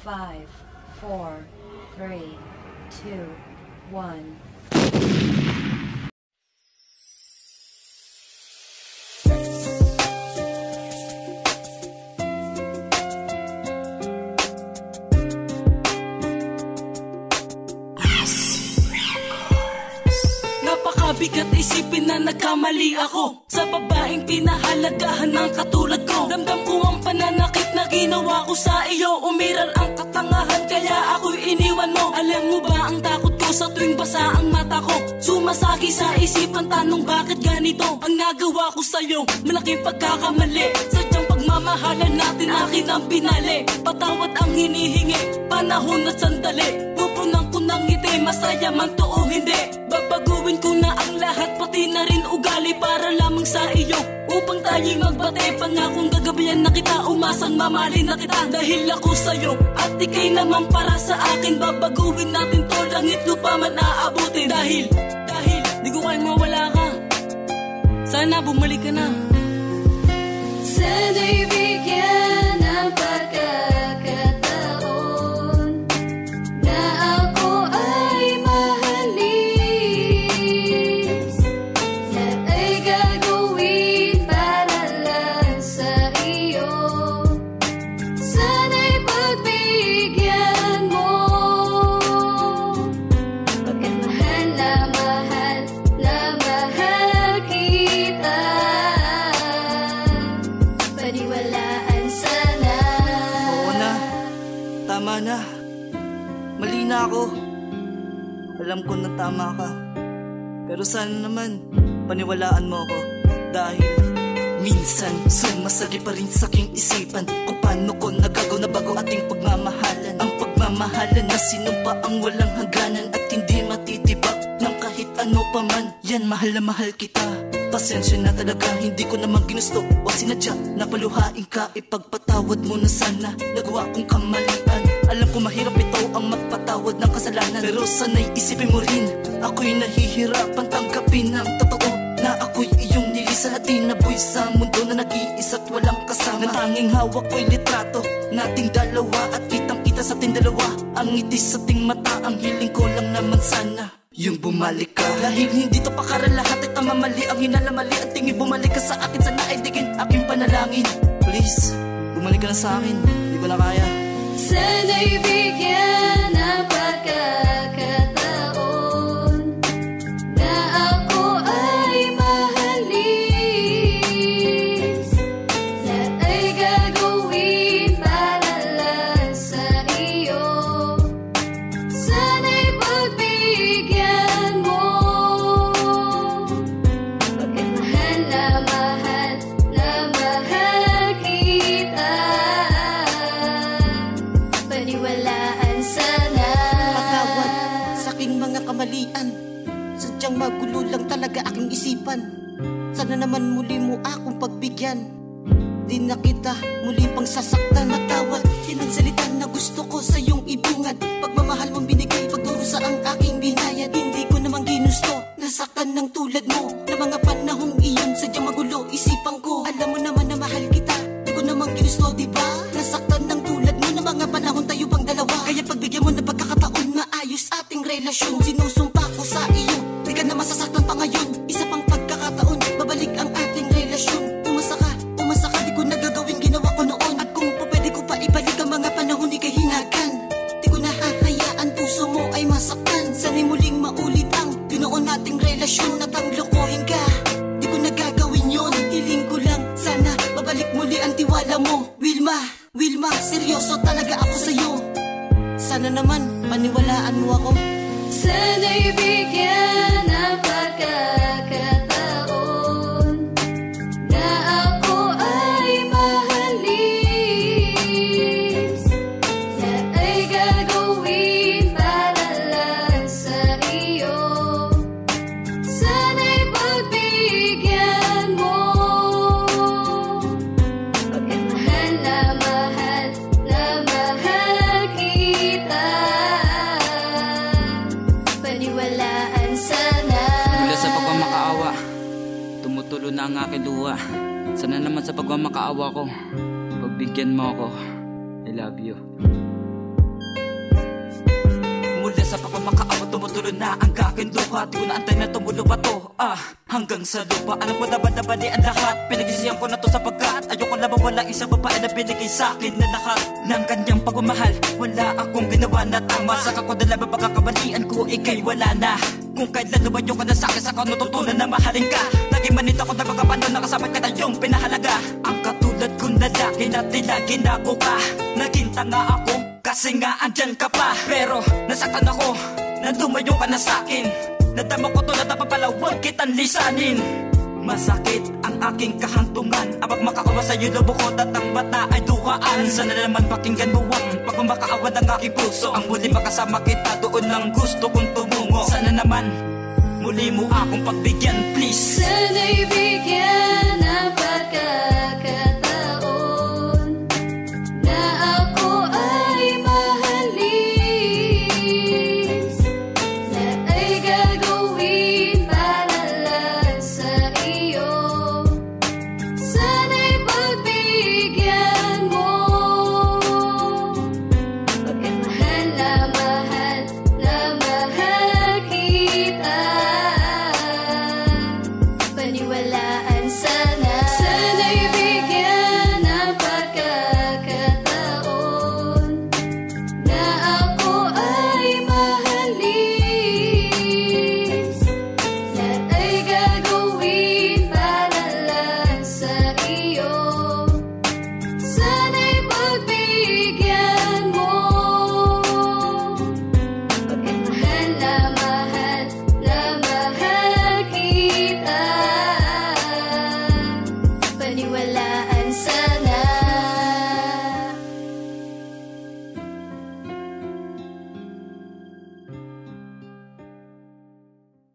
5, 4, 3, 2, 1. Napakabigat isipin na nagkamali ako sa babaeng pinahalagahan ng katulad ko. Ramdam ko ang pananakit na ginawa ko sa iyo. Umiral ang katangahan kaya ako'y iniwan mo. Alam mo ba ang takot ko sa tuwing basa ang mata ko? Sumasagi sa isipan tanong bakit ganito ang nagawa ko sa'yo. Malaking pagkakamali, sadyang pagmamahalan natin akin ang pinali. Patawad ang hinihingi, panahon at sandali. Pupunan ko ng ngiti, masaya man to o hindi. Babaguhin ko na ang lahat, pati na rin ugali para lamang sa iyo. Upang tayo'y magbate, pangakong gagabayan na kita, umasang mamahalin na kita. Dahil ako sa'yo at ikay naman para sa akin. Babaguhin natin to, langit lupa man aabutin. Dahil di ko kaya mawala ka. Sana bumalik ka na. Sana'y bigyan ng pagkakataon na ako ay mahalin. Lahat ay gagawin para lang sa iyo. Sana'y pagbigyan mo, pagkat mahal na mahal na mahal kita. Paniwalaan sana. Oo na, tama na. Mali na ako. Alam ko na tama ka. Pero sana naman, paniwalaan mo ako. Dahil minsan, sumasagi pa rin sa aking isipan kung paano ko nagagaw na bago ating pagmamahalan. Ang pagmamahalan na sinumpa ang walang hangganan at hindi matitibak ng kahit ano pa man. Yan, mahal na mahal kita. Pasensya na talaga, hindi ko naman ginusto o sinadya na paluhain ka. Ipagpatawad mo na sana, nagawa kong kamalian. Alam ko mahirap ito ang magpatawad ng kasalanan, pero sana'y isipin mo rin, ako'y nahihirapan tanggapin ang totoo na ako'y iyong nilisan at tinaboy sa mundo na nag-iisa't walang kasama. Na tanging hawak ko'y litrato nating dalawa at kitang-kita sa ating dalawa. Ang ngiti sa ating mata, ang hiling ko lang naman sana yung bumalik ka. Dahil hindi to pakaral lahat ay tamamali. Ang hinalamali at tingin bumalik ka sa akin. Sana ay digin aking panalangin. Please, bumalik ka na sa akin. Di ko na kaya. Sana'y bigyan ng pagkakataon na ako ay mahalin. Lahat ay gagawin para lang sa iyo. Sana'y pagbigyan mo, pagkat mahal na mahal na mahal kita. Paniwalaan sana. Patawad sa aking mga kamalian. Sadyang magulo lang talaga aking isipan. Sana naman muli mo akong pagbigyan. Di na kita muli pang sasaktan. Matawad, yan ang salita na gusto ko sa iyong ibungad. Pagmamahal mong binigay, pagdurusa ang aking binayad. Hindi ko namang ginusto, nasaktan ng tulad mo. Na mga panahong iyon, sadyang magulo isipan ko. Alam mo naman na mahal kita, di ko namang ginusto, diba? Nasaktan ng tulad mo na mga panahon tayo pang dalawa. Kaya pagbigyan mo ng pagkakataon, maayos ating relasyon. Sinusumpa ko sa iyo, di ka na masasaktan pa ngayon. Isa pang pagkakataon, babalik ang ating relasyon. Umasa ka, di ko nagagawin ginawa ko noon. At kung pa pwede ko pa ibalik ang mga panahon di kahinagan, di ko na hahayaan puso mo ay masaktan. Sana'y muling maulit ang ginoon nating relasyon. At ang lokohin ka, di ko nagagawin yon. Hiling ko lang, sana babalik muli ang tiwala mo. Wilma, seryoso talaga ako sa'yo. Sana naman, paniwalaan mo ako. Sana'y bigyan ng pagkakataon na ako ay mahalin. Lahat ay gagawin para lang sa iyo. Sana'y pagbigyan mo, pagkat mahal na mahal na mahal kita. Paniwalaan sana. Mula sa pagmamakaawa, tumutulo na ang aking luha. Sana naman sa pagmamakaawa ko, pagbigyan mo ako. I love you. Sa pagmamakaawa tumutulo na ang kaking luha. Di ko na antay na tumulo pa to hanggang sa lupa. Alam ko na ba na bali ang lahat? Pinag-isiyan ko na to sapagkat ayoko na mawala isang babae na binigay sa akin na lahat ng kanyang pagmamahal. Wala akong ginawa na tama. Saka ko na lang pagkakamalian ko, ikay wala na. Kung kailan lumayo ka na sa akin, saka natutunan na mahalin ka. Naging manita ko na magkapano, nakasabay ka na yung pinahalaga. Ang katulad kong lalaki na tila ginago ka. Naging tanga ako kasi nga andyan ka pa. Pero nasaktan ako na lumayo ka na sa akin. Nadama ko to na dapat pala huwag kitang lisanin. Masakit ang aking kahantungan. Ang pagmakaawa sa'yo lubukot at ang mata ay duhaan. Sana naman pakinggan mo ang pagmamakaawa ng aking puso. Ang muli makasama kita, doon lang gusto kong tumungo. Sana naman muli mo akong pagbigyan, please. Sana'y bigyan ng pagkakataon